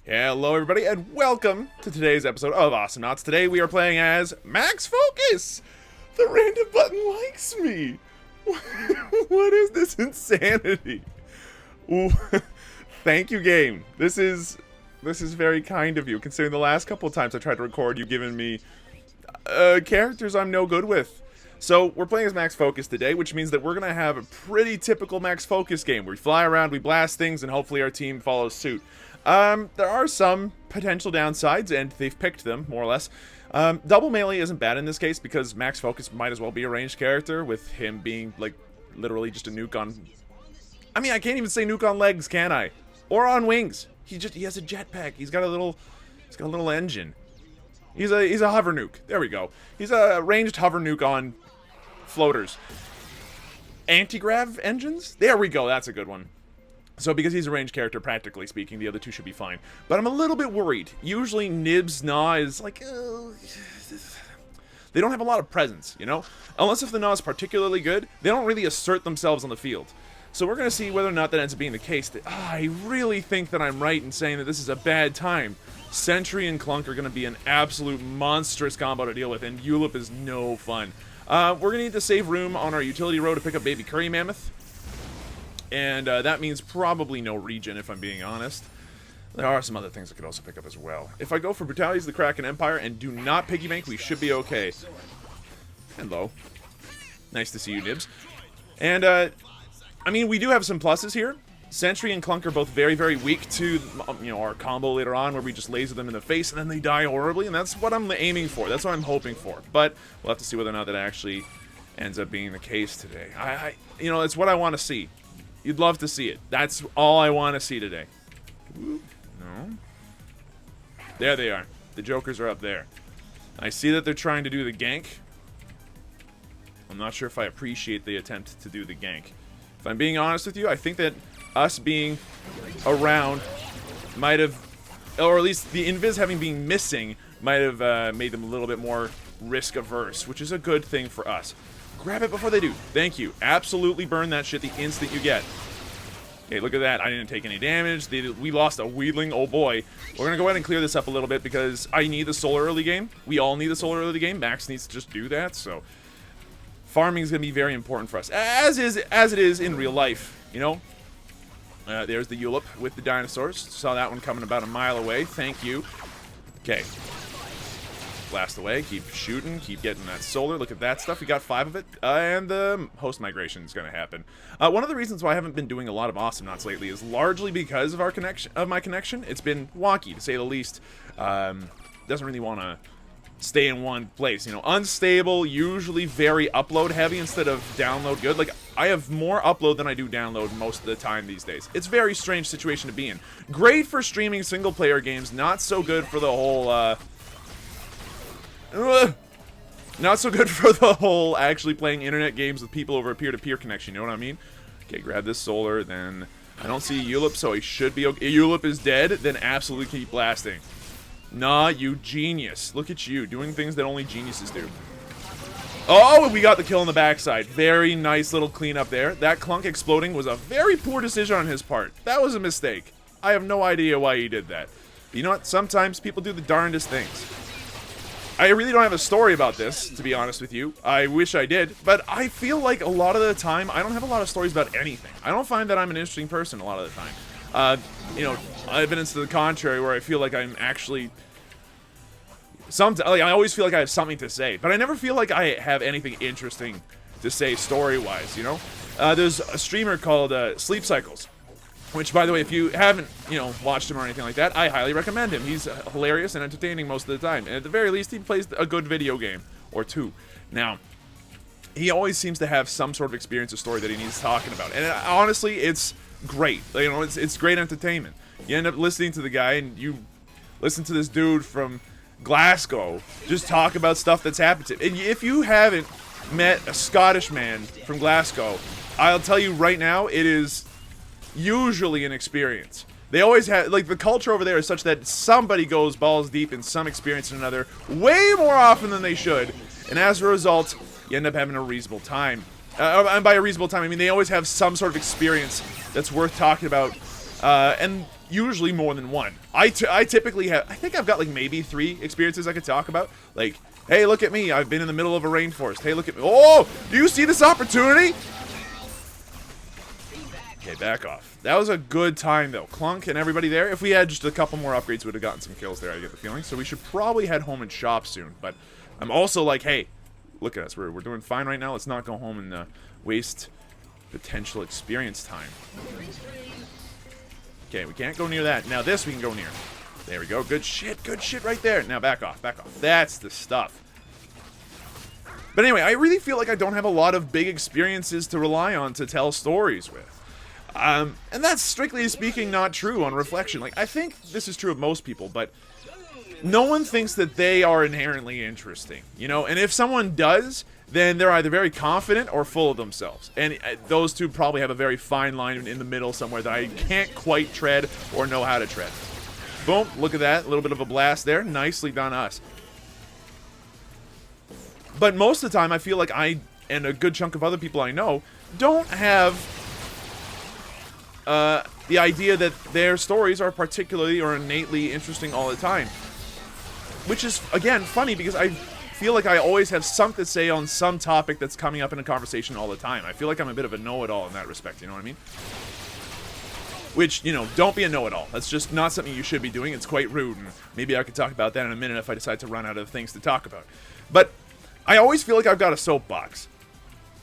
Hello everybody and welcome to today's episode of Awesomenauts. Today we are playing as Max Focus! The random button likes me! What is this insanity? Ooh, thank you, game. This is very kind of you, considering the last couple of times I tried to record you've given me characters I'm no good with. So, we're playing as Max Focus today, which means that we're going to have a pretty typical Max Focus game, where we fly around, we blast things, and hopefully our team follows suit. There are some potential downsides, and they've picked them, more or less. Double melee isn't bad in this case, because Max Focus might as well be a ranged character, with him being, like, literally just a nuke on... I mean, I can't even say nuke on legs, can I? Or on wings. He has a jetpack. He's got a little engine. He's a hover nuke. There we go. He's a ranged hover nuke on floaters. Anti-grav engines? There we go. That's a good one. So because he's a ranged character, practically speaking, the other two should be fine. But I'm a little bit worried. Usually Nibs Gnaw is like... they don't have a lot of presence, you know? Unless if the Gnaw is particularly good, they don't really assert themselves on the field. So we're going to see whether or not that ends up being the case. I really think that I'm right in saying that this is a bad time. Sentry and Clunk are going to be an absolute monstrous combo to deal with, and Ulip is no fun. We're going to need to save room on our utility row to pick up Baby Curry Mammoth. And that means probably no regen, if I'm being honest. There are some other things I could also pick up as well. If I go for Brutalities of the Kraken Empire and do not piggy bank, we should be okay. Hello. Nice to see you, Nibs. And, I mean, we do have some pluses here. Sentry and Clunk are both very, very weak to, you know, our combo later on, where we just laser them in the face and then they die horribly, and that's what I'm aiming for. That's what I'm hoping for. But we'll have to see whether or not that actually ends up being the case today. You know, it's what I want to see. You'd love to see it. That's all I want to see today. Ooh, no. There they are. The Jokers are up there. I see that they're trying to do the gank. I'm not sure if I appreciate the attempt to do the gank. If I'm being honest with you, I think that us being around might have, or at least the invis having been missing, might have made them a little bit more risk averse, which is a good thing for us. Grab it before they do. Thank you. Absolutely burn that shit the instant you get. Okay, look at that. I didn't take any damage. We lost a Wheedling. Oh boy. We're going to go ahead and clear this up a little bit because I need the solar early game. We all need the solar early game. Max needs to just do that, so... farming is going to be very important for us, as it is in real life, you know? There's the Ulip with the dinosaurs. Saw that one coming about a mile away. Thank you. Okay. Blast away. Keep shooting. Keep getting that solar. Look at that stuff. We got 5 of it. And the host migration is going to happen. One of the reasons why I haven't been doing a lot of Awesomenauts lately is largely because of my connection. It's been wonky, to say the least. Doesn't really want to stay in one place, you know. Unstable, usually very upload heavy instead of download good. Like, I have more upload than I do download most of the time these days. It's a very strange situation to be in. Great for streaming single player games, not so good for the whole not so good for the whole actually playing internet games with people over a peer-to-peer connection, you know what I mean? Okay, grab this solar, then I don't see Ulip, so he should be okay. Ulip is dead, then absolutely keep blasting. Nah, you genius. Look at you, doing things that only geniuses do. Oh, we got the kill on the backside. Very nice little cleanup there. That Clunk exploding was a very poor decision on his part. That was a mistake. I have no idea why he did that. But you know what? Sometimes people do the darndest things. I really don't have a story about this, to be honest with you. I wish I did, but I feel like a lot of the time, I don't have a lot of stories about anything. I don't find that I'm an interesting person a lot of the time. You know, evidence to the contrary, where I feel like I'm actually... I always feel like I have something to say, but I never feel like I have anything interesting to say story-wise, you know? There's a streamer called Sleep Cycles, which, by the way, if you haven't, you know, watched him or anything like that, I highly recommend him. He's hilarious and entertaining most of the time, and at the very least, he plays a good video game, or two. Now, he always seems to have some sort of experience or story that he needs talking about, and honestly, it's great. You know, it's great entertainment. You end up listening to the guy, and you listen to this dude from Glasgow just talk about stuff that's happened to him. And if you haven't met a Scottish man from Glasgow, I'll tell you right now, it is usually an experience. They always have, like, the culture over there is such that somebody goes balls deep in some experience or another way more often than they should, and as a result, you end up having a reasonable time. And by a reasonable time, I mean they always have some sort of experience that's worth talking about. And usually more than one. I typically have, I think I've got like maybe 3 experiences I could talk about. Like, hey, look at me, I've been in the middle of a rainforest. Hey, look at me. Oh, do you see this opportunity? Okay, back off. That was a good time, though. Clunk and everybody there. If we had just a couple more upgrades, we would have gotten some kills there, I get the feeling. So we should probably head home and shop soon. But I'm also like, hey, look at us. We're doing fine right now. Let's not go home and waste potential experience time. Okay, we can't go near that. Now this we can go near. There we go. Good shit right there. Now back off, back off. That's the stuff. But anyway, I really feel like I don't have a lot of big experiences to rely on to tell stories with. And that's strictly speaking not true on reflection. Like, I think this is true of most people, but no one thinks that they are inherently interesting, you know? And if someone does, then they're either very confident or full of themselves. And those two probably have a very fine line in the middle somewhere that I can't quite tread or know how to tread. Boom, look at that. A little bit of a blast there. Nicely done us. But most of the time, I feel like I, and a good chunk of other people I know, don't have the idea that their stories are particularly or innately interesting all the time. Which is, again, funny because I feel like I always have something to say on some topic that's coming up in a conversation all the time. I feel like I'm a bit of a know-it-all in that respect, you know what I mean? Which, you know, don't be a know-it-all. That's just not something you should be doing. It's quite rude, and maybe I could talk about that in a minute if I decide to run out of things to talk about. But I always feel like I've got a soapbox.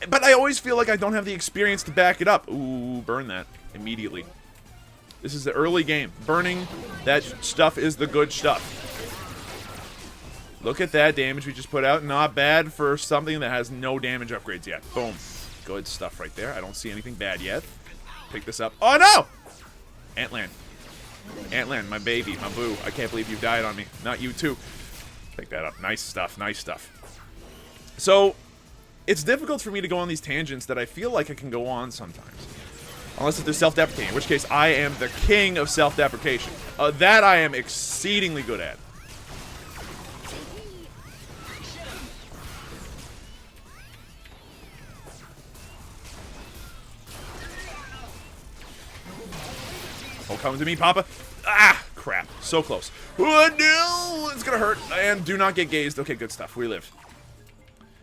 But I always feel like I don't have the experience to back it up. Ooh, burn that immediately. This is the early game. Burning that stuff is the good stuff. Look at that damage we just put out. Not bad for something that has no damage upgrades yet. Boom. Good stuff right there. I don't see anything bad yet. Pick this up. Oh, no! Antland. Antland, my baby, my boo. I can't believe you died on me. Not you, too. Pick that up. Nice stuff. Nice stuff. So, it's difficult for me to go on these tangents that I feel like I can go on sometimes. Unless if they're self-deprecating, in which case I am the king of self-deprecation. That I am exceedingly good at. Oh, come to me, Papa. Ah, crap. So close. Oh, no! It's gonna hurt. And do not get gazed. Okay, good stuff. We live.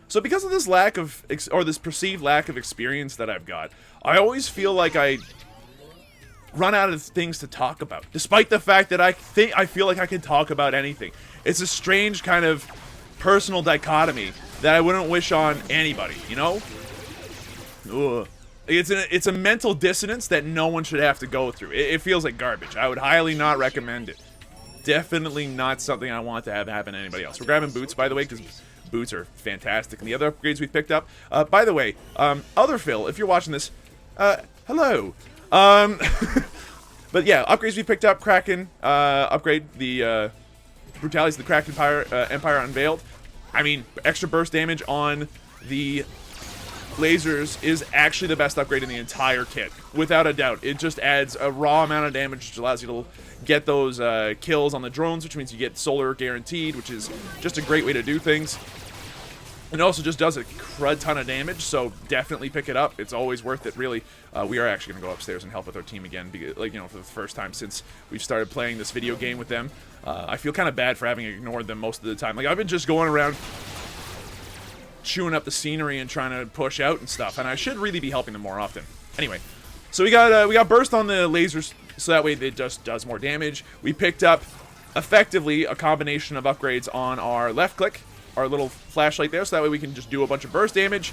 So because of this lack of, or this perceived lack of experience that I've got, I always feel like I run out of things to talk about. Despite the fact that I feel like I can talk about anything. It's a strange kind of personal dichotomy that I wouldn't wish on anybody, you know? Ugh. It's a mental dissonance that no one should have to go through. It feels like garbage. I would highly not recommend it. Definitely not something I want to have happen to anybody else. We're grabbing boots, by the way, because boots are fantastic. And the other upgrades we've picked up, by the way, other Phil, if you're watching this, hello. But yeah, upgrades we picked up, Kraken, upgrade, the brutalities of the Kraken Empire unveiled. I mean, extra burst damage on the lasers is actually the best upgrade in the entire kit, without a doubt. It just adds a raw amount of damage, which allows you to get those kills on the drones, which means you get solar guaranteed, which is just a great way to do things. It also just does a crud ton of damage, so definitely pick it up. It's always worth it, really. We are actually going to go upstairs and help with our team again, because, like, you know, for the first time since we've started playing this video game with them. I feel kind of bad for having ignored them most of the time. Like, I've been just going around chewing up the scenery and trying to push out and stuff, and I should really be helping them more often. Anyway, so we got burst on the lasers, so that way it just does more damage. We picked up effectively a combination of upgrades on our left click, our little flashlight there, so that way we can just do a bunch of burst damage,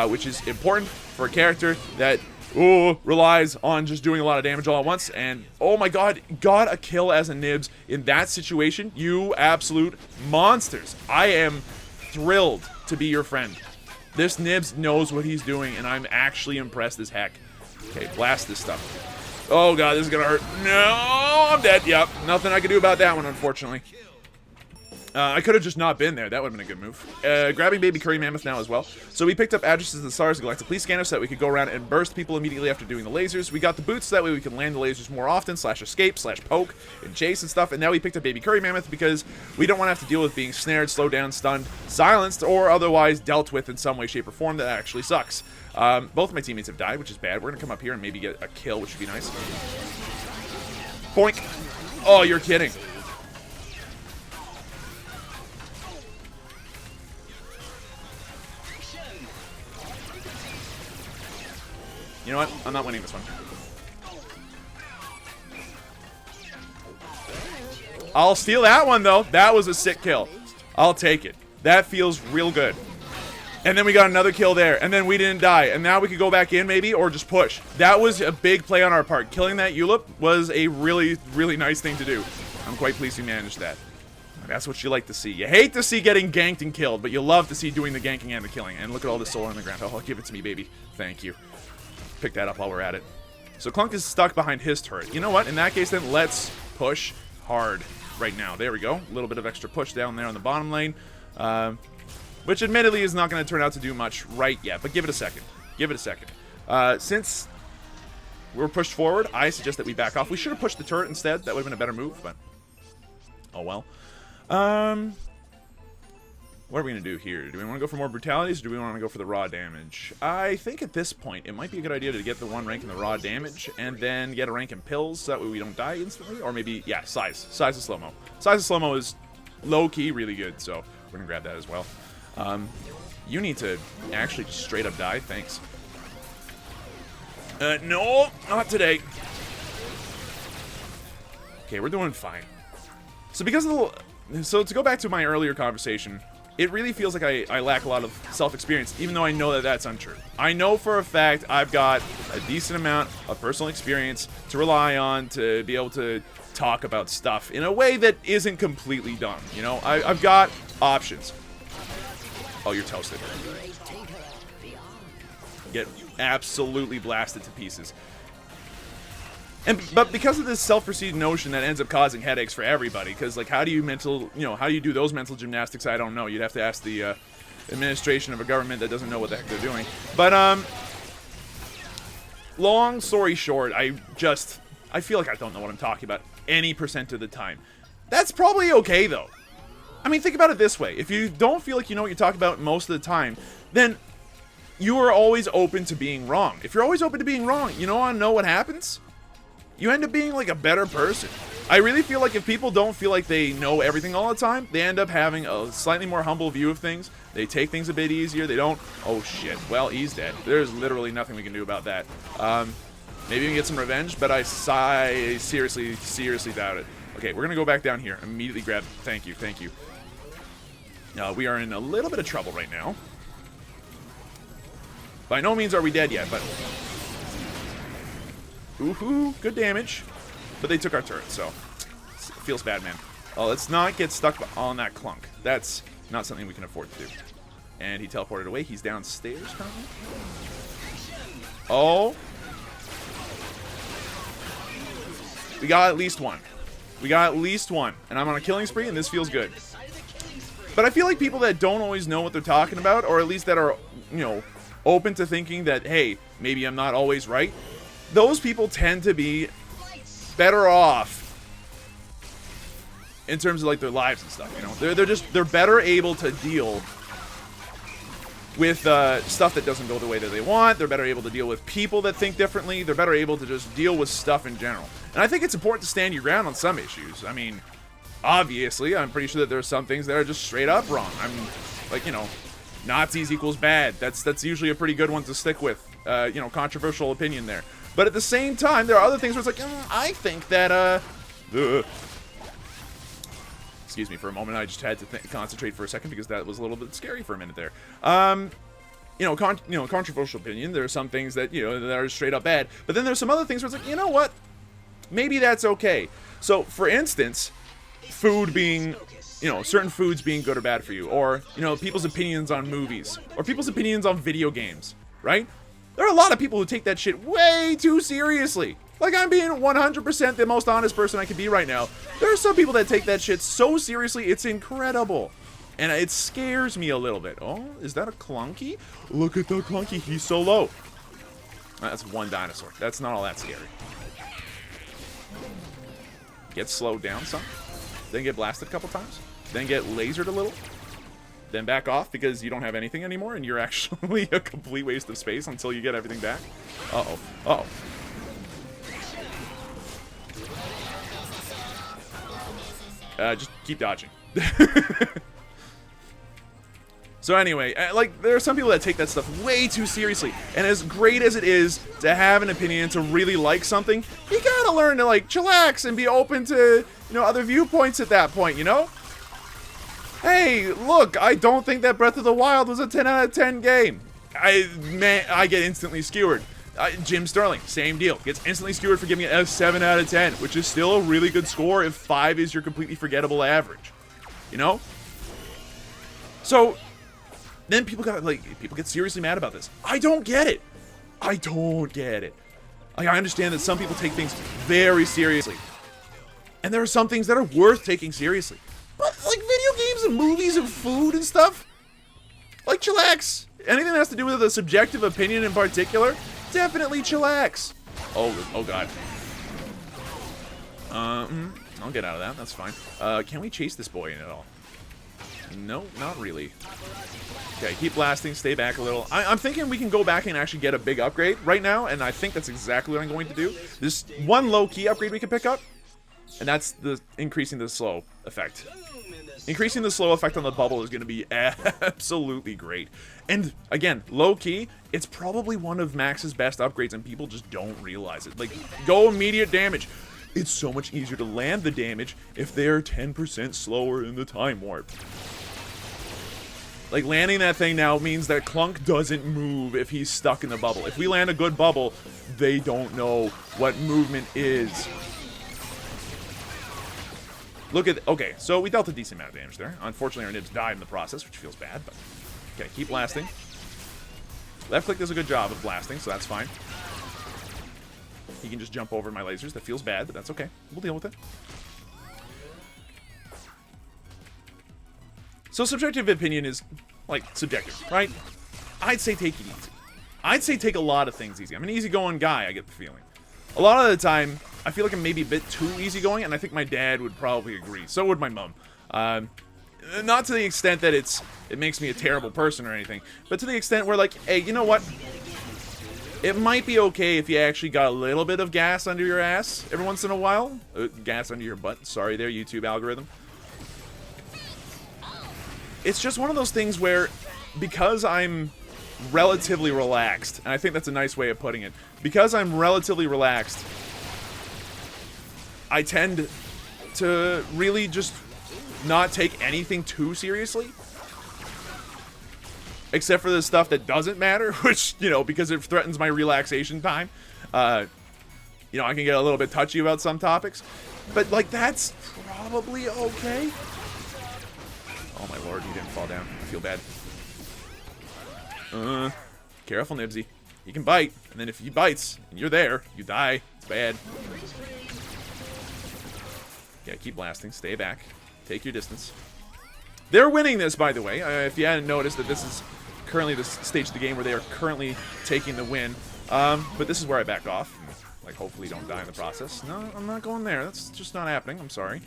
which is important for a character that relies on just doing a lot of damage all at once. And oh my god, got a kill as a Nibs in that situation. You absolute monsters. I am thrilled to be your friend. This Nibs knows what he's doing, and I'm actually impressed as heck. Okay, blast this stuff. Oh god, this is gonna hurt. No, I'm dead. Yep, nothing I can do about that one, unfortunately. I could have just not been there. That would have been a good move. Grabbing Baby Curry Mammoth now as well. So we picked up addresses of the Stars Galactic Police Scanner so that we could go around and burst people immediately after doing the lasers. We got the boots so that way we can land the lasers more often, slash escape, slash poke, and chase and stuff. And now we picked up Baby Curry Mammoth because we don't want to have to deal with being snared, slowed down, stunned, silenced, or otherwise dealt with in some way, shape, or form. That actually sucks. Both of my teammates have died, which is bad. We're going to come up here and maybe get a kill, which would be nice. Boink. Oh, you're kidding. You know what? I'm not winning this one. I'll steal that one, though. That was a sick kill. I'll take it. That feels real good. And then we got another kill there. And then we didn't die. And now we could go back in, maybe, or just push. That was a big play on our part. Killing that Ulip was a really, really nice thing to do. I'm quite pleased we managed that. That's what you like to see. You hate to see getting ganked and killed, but you love to see doing the ganking and the killing. And look at all this soul on the ground. Oh, give it to me, baby. Thank you. Pick that up while we're at it. So Clunk is stuck behind his turret. You know what? In that case, then, let's push hard right now. There we go. A little bit of extra push down there on the bottom lane. Which admittedly is not going to turn out to do much right yet, but give it a second. Give it a second. Since we're pushed forward, I suggest that we back off. We should have pushed the turret instead. That would have been a better move, but oh well. What are we going to do here? Do we want to go for more brutalities, or do we want to go for the raw damage? I think at this point, it might be a good idea to get the 1 rank in the raw damage, and then get a rank in pills, so that way we don't die instantly. Or maybe, yeah, size. Size of slow-mo. Size of slow-mo is low-key really good, so we're going to grab that as well. You need to actually just straight up die. Thanks. No, not today. Okay, we're doing fine. So because of the... So to go back to my earlier conversation, it really feels like I lack a lot of self-experience, even though I know that that's untrue. I know for a fact I've got a decent amount of personal experience to rely on to be able to talk about stuff in a way that isn't completely dumb. You know, I've got options. Oh, you're toasted. Get absolutely blasted to pieces. But because of this self-perceived notion that ends up causing headaches for everybody, because like how do you do those mental gymnastics? I don't know. You'd have to ask the administration of a government that doesn't know what the heck they're doing. But long story short, I feel like I don't know what I'm talking about any % of the time. That's probably okay though. I mean, think about it this way. If you don't feel like you know what you're talking about most of the time, then you are always open to being wrong. If you're always open to being wrong, you want to know what happens? You end up being like a better person. I really feel like if people don't feel like they know everything all the time, they end up having a slightly more humble view of things. They take things a bit easier. They don't... Oh, shit. Well, he's dead. There's literally nothing we can do about that. Maybe we can get some revenge, but I seriously doubt it. Okay, we're going to go back down here. Immediately grab... Thank you, thank you. We are in a little bit of trouble right now. By no means are we dead yet, but... Ooh, good damage. But they took our turret, so... It feels bad, man. Oh, let's not get stuck on that Clunk. That's not something we can afford to do. And he teleported away. He's downstairs currently. Oh. We got at least one. We got at least one. And I'm on a killing spree, and this feels good. But I feel like people that don't always know what they're talking about, or at least that are, open to thinking that, hey, maybe I'm not always right, those people tend to be better off in terms of like their lives and stuff. They're better able to deal with stuff that doesn't go the way that they want. They're better able to deal with people that think differently. They're better able to just deal with stuff in general. And I think it's important to stand your ground on some issues. I mean, obviously, I'm pretty sure that there are some things that are just straight up wrong. I'm like, Nazis equals bad. That's usually a pretty good one to stick with. Controversial opinion there. But at the same time, there are other things where it's like, I think that, excuse me for a moment, I just had to concentrate for a second because that was a little bit scary for a minute there. Controversial opinion, there are some things that, that are straight up bad. But then there's some other things where it's like, you know what? Maybe that's okay. So, for instance, food being, certain foods being good or bad for you. Or, people's opinions on movies. Or people's opinions on video games, right? There are a lot of people who take that shit way too seriously. Like, I'm being 100% the most honest person I could be right now. There are some people that take that shit so seriously, it's incredible. And it scares me a little bit. Oh, is that a Clunky? Look at the Clunky, he's so low. That's one dinosaur. That's not all that scary. Get slowed down some. Then get blasted a couple times. Then get lasered a little. Then back off because you don't have anything anymore and you're actually a complete waste of space until you get everything back. Uh-oh. Uh-oh. Just keep dodging. So anyway, like, there are some people that take that stuff way too seriously. And as great as it is to have an opinion, to really like something, you gotta learn to, like, chillax and be open to, you know, other viewpoints at that point, you know? Hey, look, I don't think that Breath of the Wild was a 10 out of 10 game. I get instantly skewered. Jim Sterling, same deal. Gets instantly skewered for giving it a 7 out of 10, which is still a really good score if 5 is your completely forgettable average. You know? So then people get seriously mad about this. I don't get it. I don't get it. Like, I understand that some people take things very seriously. And there are some things that are worth taking seriously. But, like, video games and movies and food and stuff, like, chillax. Anything that has to do with a subjective opinion in particular, definitely chillax. Oh God. I'll get out of that. That's fine. Can we chase this boy in at all? No, not really. Okay, keep blasting. Stay back a little. I'm thinking we can go back and actually get a big upgrade right now, and I think that's exactly what I'm going to do. There's one low-key upgrade we can pick up, and that's the increasing the slow effect. Increasing the slow effect on the bubble is going to be absolutely great. And, again, low-key, it's probably one of Max's best upgrades, and people just don't realize it. Like, go immediate damage. It's so much easier to land the damage if they're 10% slower in the time warp. Like, landing that thing now means that Clunk doesn't move if he's stuck in the bubble. If we land a good bubble, they don't know what movement is. Look at... Okay, so we dealt a decent amount of damage there. Unfortunately, our nibs died in the process, which feels bad, but... Okay, keep blasting. Left click does a good job of blasting, so that's fine. He can just jump over my lasers. That feels bad, but that's okay. We'll deal with it. So subjective opinion is, like, subjective, right? I'd say take it easy. I'd say take a lot of things easy. I'm an easygoing guy, I get the feeling. A lot of the time, I feel like I'm maybe a bit too easygoing, and I think my dad would probably agree. So would my mom. Not to the extent that it makes me a terrible person or anything, but to the extent where, like, hey, you know what? It might be okay if you actually got a little bit of gas under your ass every once in a while. Gas under your butt. Sorry there, YouTube algorithm. It's just one of those things where, because I'm relatively relaxed, and I think that's a nice way of putting it, because I'm relatively relaxed, I tend to really just not take anything too seriously. Except for the stuff that doesn't matter, which, you know, because it threatens my relaxation time. You know, I can get a little bit touchy about some topics. But, like, that's probably okay. Oh, my lord, he didn't fall down. I feel bad. Careful, Nibsy. He can bite, and then if he bites, and you're there, you die. It's bad. Yeah, keep blasting. Stay back. Take your distance. They're winning this, by the way. If you hadn't noticed that this is currently the stage of the game where they are currently taking the win. But this is where I back off. Like, hopefully don't die in the process. No, I'm not going there. That's just not happening. I'm sorry.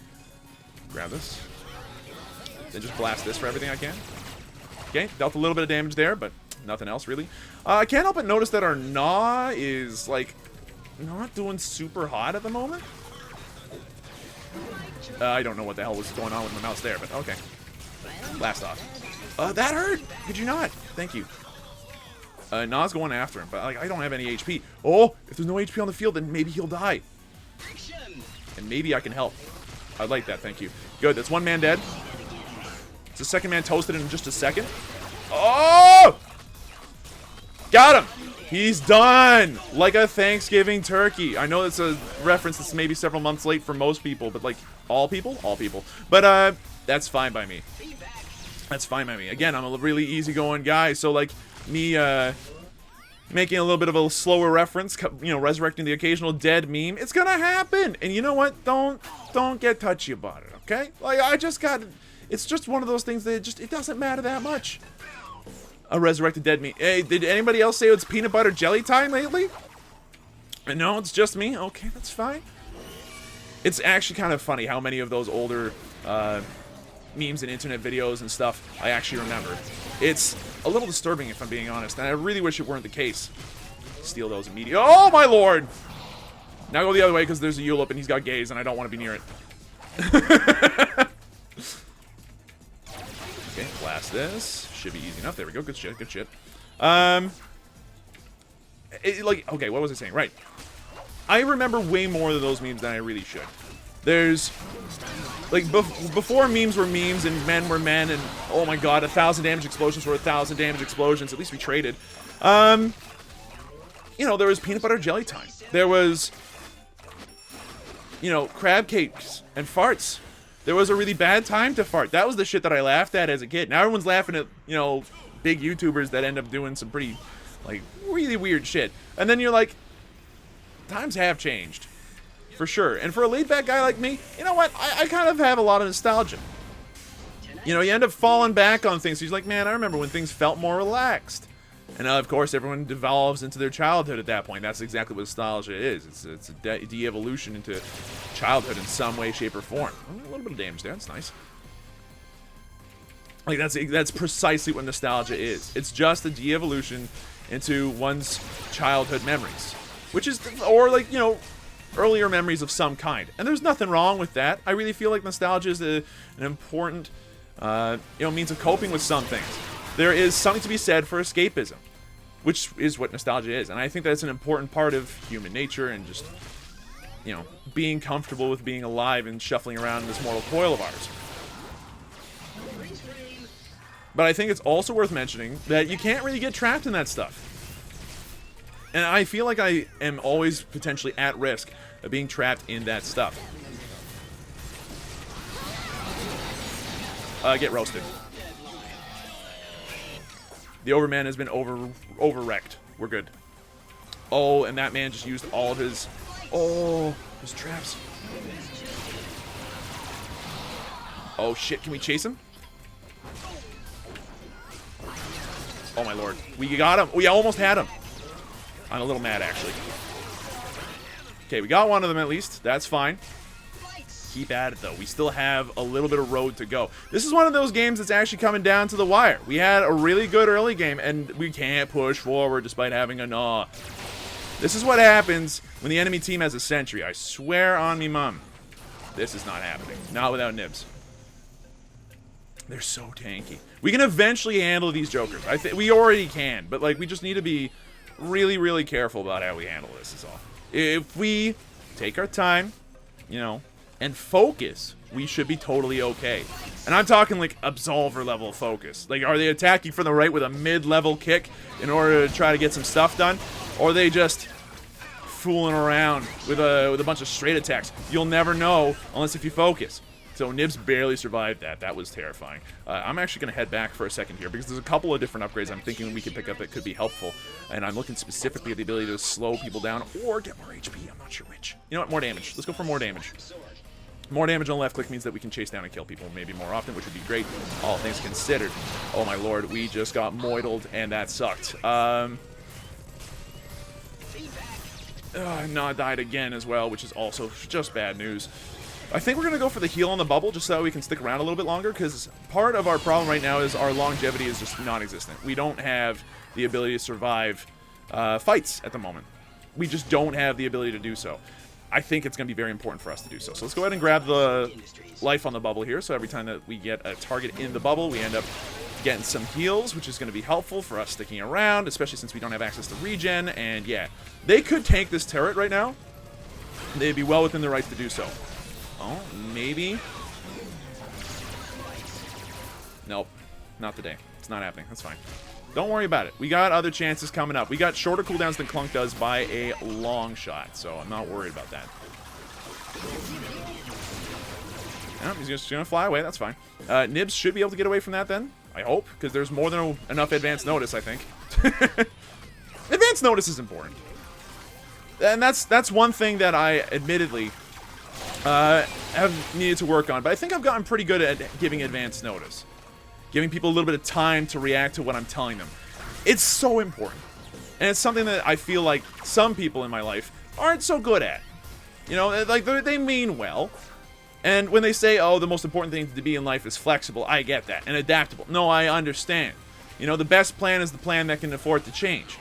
Grab this. Then just blast this for everything I can. Okay, dealt a little bit of damage there, but nothing else, really. I can't help but notice that our Gnaw is, like, not doing super hot at the moment. I don't know what the hell was going on with my mouse there, but okay. Blast off. That hurt! Could you not? Thank you. Gnaw's going after him, but, like, I don't have any HP. Oh, if there's no HP on the field, then maybe he'll die. And maybe I can help. I'd like that, thank you. Good, that's one man dead. It's the second man toasted in just a second. Oh! Got him! He's done! Like a Thanksgiving turkey. I know that's a reference that's maybe several months late for most people, but, like, all people? All people. But, that's fine by me. That's fine by me. Again, I'm a really easygoing guy, so, like, me, making a little bit of a slower reference, you know, resurrecting the occasional dead meme, it's gonna happen! And you know what? Don't get touchy about it, okay? Like, it's just one of those things that it doesn't matter that much. A resurrected dead meme. Hey, did anybody else say it's peanut butter jelly time lately? No, it's just me? Okay, that's fine. It's actually kind of funny how many of those older, memes and internet videos and stuff I actually remember. It's a little disturbing, if I'm being honest, and I really wish it weren't the case. Steal those immediately. Oh, my lord! Now go the other way, because there's a Yulip, and he's got gaze, and I don't want to be near it. Okay, blast this. Should be easy enough. There we go. Good shit, good shit. Okay, what was I saying? Right. I remember way more of those memes than I really should. There's, like, before memes were memes and men were men and, oh my god, 1,000 damage explosions were 1,000 damage explosions. At least we traded. You know, there was peanut butter jelly time. There was, you know, crab cakes and farts. There was a really bad time to fart. That was the shit that I laughed at as a kid. Now everyone's laughing at, you know, big YouTubers that end up doing some pretty, like, really weird shit. And then you're like, times have changed. For sure. And for a laid-back guy like me, you know what? I kind of have a lot of nostalgia. You know, you end up falling back on things. He's like, man, I remember when things felt more relaxed. And of course, everyone devolves into their childhood at that point. That's exactly what nostalgia is. It's a de-evolution into childhood in some way, shape, or form. A little bit of damage there. That's nice. Like, that's precisely what nostalgia is. It's just a de-evolution into one's childhood memories. Which is, or like, you know, earlier memories of some kind. And there's nothing wrong with that. I really feel like nostalgia is an important, you know, means of coping with some things. There is something to be said for escapism, which is what nostalgia is. And I think that's an important part of human nature and just, you know, being comfortable with being alive and shuffling around in this mortal coil of ours. But I think it's also worth mentioning that you can't really get trapped in that stuff. And I feel like I am always potentially at risk of being trapped in that stuff. Get roasted. The Overman has been over-wrecked. We're good. Oh, and that man just used all of his... Oh, his traps. Oh, shit. Can we chase him? Oh, my lord. We got him. We almost had him. I'm a little mad, actually. Okay, we got one of them at least. That's fine. Keep at it, though. We still have a little bit of road to go. This is one of those games that's actually coming down to the wire. We had a really good early game, and we can't push forward despite having a gnaw. This is what happens when the enemy team has a sentry. I swear on me, mum. This is not happening. Not without nibs. They're so tanky. We can eventually handle these jokers. I think we already can, but like we just need to be really, really careful about how we handle this is all. If we take our time, you know, and focus, we should be totally okay. And I'm talking like Absolver level of focus. Like, are they attacking from the right with a mid-level kick in order to try to get some stuff done? Or are they just fooling around with a bunch of straight attacks? You'll never know unless if you focus. So Nibs barely survived that. That was terrifying. I'm actually going to head back for a second here because there's a couple of different upgrades I'm thinking we can pick up that could be helpful. And I'm looking specifically at the ability to slow people down or get more HP. I'm not sure which. You know what? More damage. Let's go for more damage. More damage on left click means that we can chase down and kill people maybe more often, which would be great, all things considered. Oh my lord, we just got moidled, and that sucked. Nah, died again as well, which is also just bad news. I think we're going to go for the heal on the bubble just so that we can stick around a little bit longer, because part of our problem right now is our longevity is just non-existent. We don't have the ability to survive fights at the moment. We just don't have the ability to do so. I think it's going to be very important for us to do so. So let's go ahead and grab the life on the bubble here, so every time that we get a target in the bubble, we end up getting some heals, which is going to be helpful for us sticking around, especially since we don't have access to regen, and yeah. They could tank this turret right now. They'd be well within their rights to do so. Oh, maybe. Nope. Not today. It's not happening. That's fine. Don't worry about it. We got other chances coming up. We got shorter cooldowns than Clunk does by a long shot, so I'm not worried about that. Oh, he's just going to fly away. That's fine. Nibs should be able to get away from that then. I hope, because there's more than enough advance notice, I think. Advance notice is important. And that's one thing that I admittedly have needed to work on, but I think I've gotten pretty good at giving advance notice. Giving people a little bit of time to react to what I'm telling them. It's so important. And it's something that I feel like some people in my life aren't so good at. You know, like they mean well. And when they say, oh, the most important thing to be in life is flexible, I get that. And adaptable. No, I understand. You know, the best plan is the plan that can afford to change.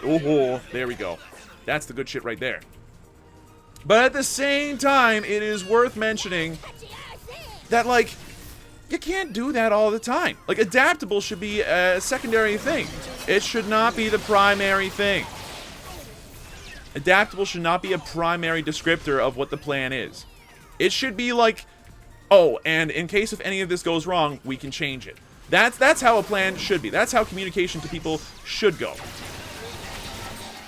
Oh, there we go. That's the good shit right there. But at the same time, it is worth mentioning that, like, you can't do that all the time. Like, adaptable should be a secondary thing. It should not be the primary thing. Adaptable should not be a primary descriptor of what the plan is. It should be like, oh, and in case if any of this goes wrong, we can change it. That's how a plan should be. That's how communication to people should go.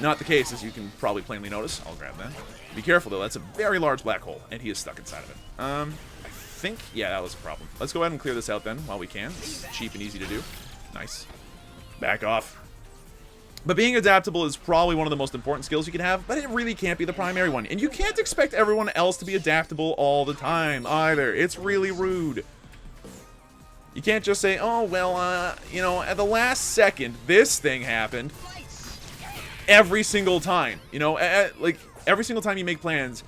Not the case, as you can probably plainly notice. I'll grab that. Be careful, though. That's a very large black hole, and he is stuck inside of it. I think, yeah, that was a problem. Let's go ahead and clear this out, then, while we can. It's cheap and easy to do. Nice. Back off. But being adaptable is probably one of the most important skills you can have, but it really can't be the primary one. And you can't expect everyone else to be adaptable all the time, either. It's really rude. You can't just say, oh, well, you know, at the last second, this thing happened. Every single time. You know, like, every single time you make plans,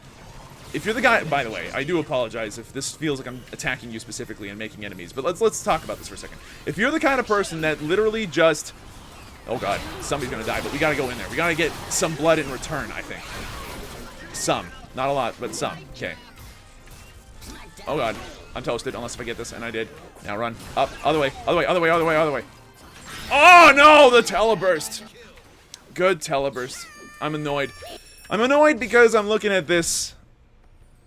if you're the guy, by the way, I do apologize if this feels like I'm attacking you specifically and making enemies, but let's talk about this for a second. If you're the kind of person that literally just, oh god, somebody's gonna die, but we gotta go in there. We gotta get some blood in return, I think. Some. Not a lot, but some. Okay. Oh god. I'm toasted, unless if I get this, and I did. Now run. Up. Other way. Other way. Other way. Other way. Other way. Oh no! The teleburst! Good teleburst. I'm annoyed. I'm annoyed because I'm looking at this,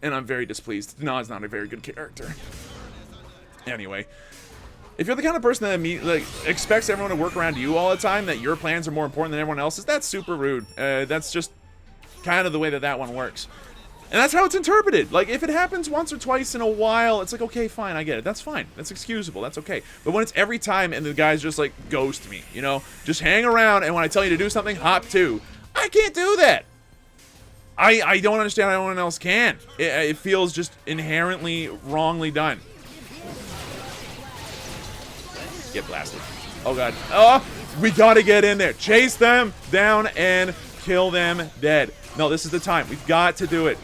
and I'm very displeased. No, it's not a very good character. Anyway. If you're the kind of person that like, expects everyone to work around you all the time, that your plans are more important than everyone else's, that's super rude. That's just kind of the way that one works. And that's how it's interpreted. Like, if it happens once or twice in a while, it's like, okay, fine, I get it. That's fine. That's excusable. That's okay. But when it's every time and the guys just, like, ghost me, you know? Just hang around, and when I tell you to do something, hop to. I can't do that. I don't understand how anyone else can. It feels just inherently wrongly done. Get blasted. Oh, God. Oh, we gotta get in there. Chase them down and kill them dead. No, this is the time. We've got to do it.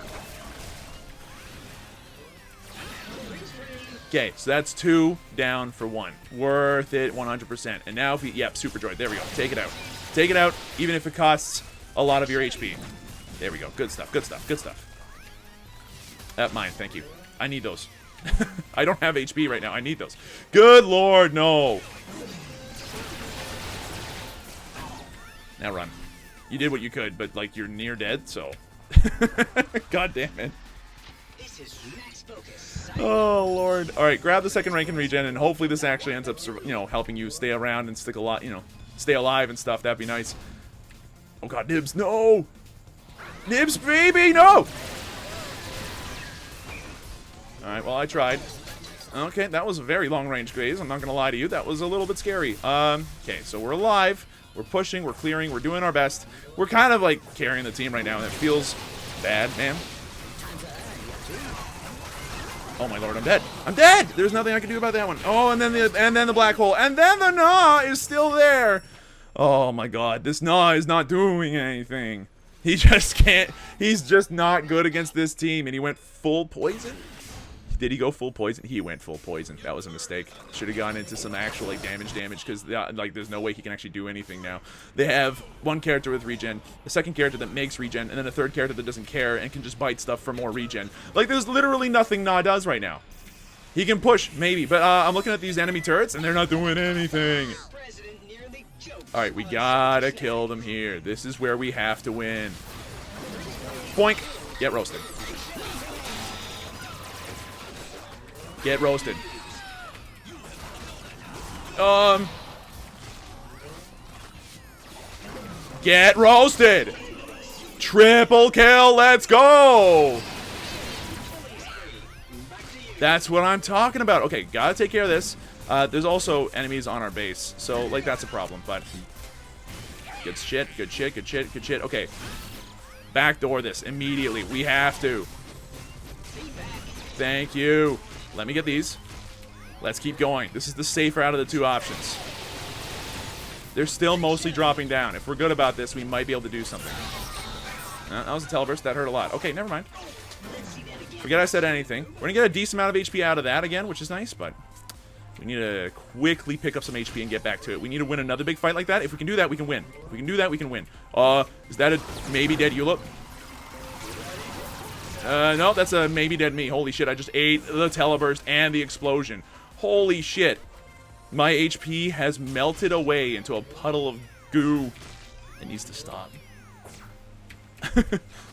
Okay, so that's 2 down for 1. Worth it 100%. And now if we, yep, Super Droid. There we go. Take it out. Take it out, even if it costs a lot of your HP. There we go. Good stuff. Good stuff. Good stuff. Mine. Thank you. I need those. I don't have HP right now. I need those. Good lord, no. Now run. You did what you could, but, like, you're near dead, so. God damn it. Oh, Lord. Alright, grab the second rank and regen, and hopefully this actually ends up, you know, helping you stay around and stick a lot, you know, stay alive and stuff. That'd be nice. Oh, God, Nibs, no! Nibs, baby, no! Alright, well, I tried. Okay, that was a very long-range graze. I'm not gonna lie to you. That was a little bit scary. Okay, so we're alive. We're pushing, we're clearing, we're doing our best. We're kind of, like, carrying the team right now, and it feels bad, man. Oh my lord, I'm dead. I'm dead! There's nothing I can do about that one. Oh, and then the black hole. And then the Gnaw is still there! Oh my god, this Gnaw is not doing anything. He just can't. He's just not good against this team, and he went full poison? Did he go full poison? He went full poison. That was a mistake. Should have gone into some actual, like, damage, because, like, there's no way he can actually do anything now. They have one character with regen, a second character that makes regen, and then a third character that doesn't care and can just bite stuff for more regen. Like, there's literally nothing Gnaw does right now. He can push, maybe, but I'm looking at these enemy turrets, and they're not doing anything. Alright, we gotta kill them here. This is where we have to win. Boink. Get roasted. Get roasted. Get roasted. Triple kill. Let's go. That's what I'm talking about. Okay, gotta take care of this. There's also enemies on our base, so, like, that's a problem, but good shit, good shit, good shit, good shit. Okay, backdoor this immediately. We have to. Thank you. Let me get these. Let's keep going. This is the safer out of the two options. They're still mostly dropping down. If we're good about this, we might be able to do something. That was a teleburst. That hurt a lot. Okay, never mind. Forget I said anything. We're gonna get a decent amount of HP out of that again, which is nice, but We need to quickly pick up some HP and get back to it. We need to win another big fight like that. If we can do that, we can win. If we can do that, we can win. Is that a maybe dead Eulip? No, that's a maybe dead me. Holy shit, I just ate the teleburst and the explosion. Holy shit. My HP has melted away into a puddle of goo. It needs to stop.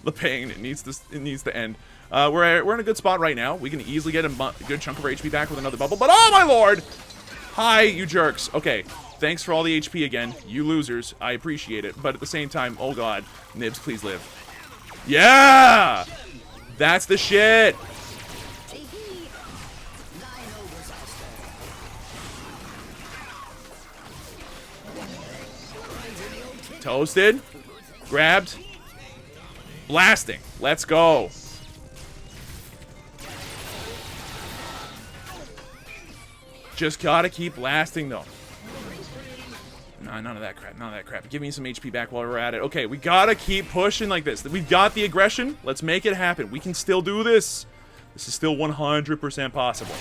The pain, it needs to end. We're in a good spot right now. We can easily get a good chunk of our HP back with another bubble. But oh my lord! Hi, you jerks. Okay, thanks for all the HP again, you losers. I appreciate it. But at the same time, oh god, Nibs, please live. Yeah! That's the shit! Toasted. Grabbed. Blasting. Let's go. Just gotta keep blasting, though. Nah, none of that crap. None of that crap. Give me some HP back while we're at it. Okay, we gotta keep pushing like this. We've got the aggression. Let's make it happen. We can still do this. This is still 100% possible.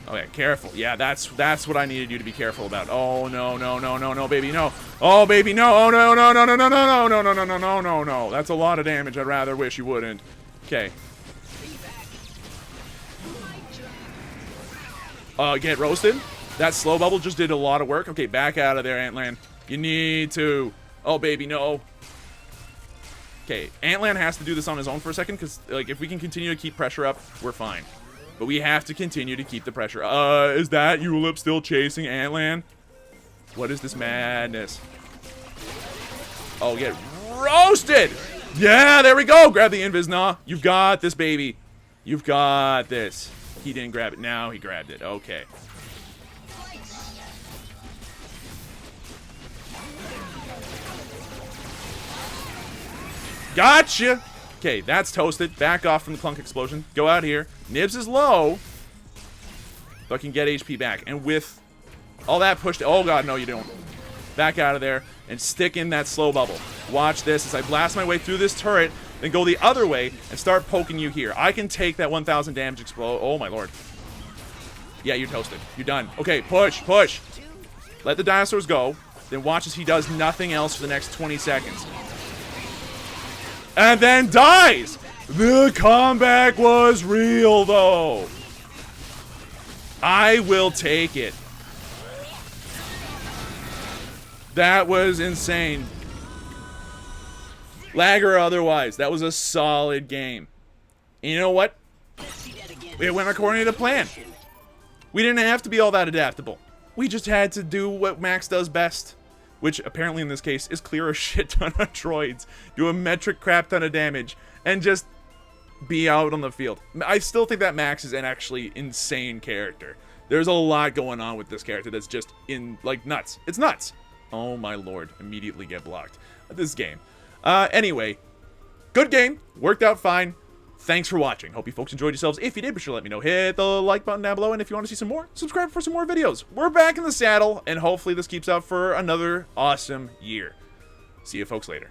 Okay, careful. Yeah, that's what I needed you to be careful about. Oh no, no, no, no, no, baby, no. Oh baby, no. Oh no, no, no, no, no, no, no, no, no, no, no, no, no, no. That's a lot of damage. I'd rather wish you wouldn't. Okay. Get roasted. That slow bubble just did a lot of work. Okay, back out of there, Antland. You need to. Oh baby, no. Okay, Antland has to do this on his own for a second, because like if we can continue to keep pressure up, we're fine. But we have to continue to keep the pressure. Is that Eulip still chasing Antland? What is this madness? Oh, get roasted! Yeah, there we go! Grab the invis, nah. You've got this, baby. You've got this. He didn't grab it. Now he grabbed it. Okay. Gotcha! Okay, that's toasted. Back off from the clunk explosion. Go out here. Nibs is low, but can get HP back. And with all that pushed... Oh, God, no, you don't. Back out of there and stick in that slow bubble. Watch this as I blast my way through this turret, then go the other way and start poking you here. I can take that 1,000 damage explode. Oh, my lord. Yeah, you're toasted. You're done. Okay, push, push. Let the dinosaurs go. Then watch as he does nothing else for the next 20 seconds. And then dies! The comeback was real, though. I will take it. That was insane. Lag or otherwise, that was a solid game. And you know what? It went according to plan. We didn't have to be all that adaptable. We just had to do what Max does best. Which, apparently in this case, is clear a shit ton of droids, do a metric crap ton of damage, and just be out on the field. I still think that Max is an actually insane character. There's a lot going on with this character that's just like, nuts. It's nuts. Oh my lord. Immediately get blocked. This game. Anyway, good game. Worked out fine. Thanks for watching. Hope you folks enjoyed yourselves. If you did, be sure to let me know. Hit the like button down below, and if you want to see some more, subscribe for some more videos. We're back in the saddle, and hopefully this keeps up for another awesome year. See you folks later.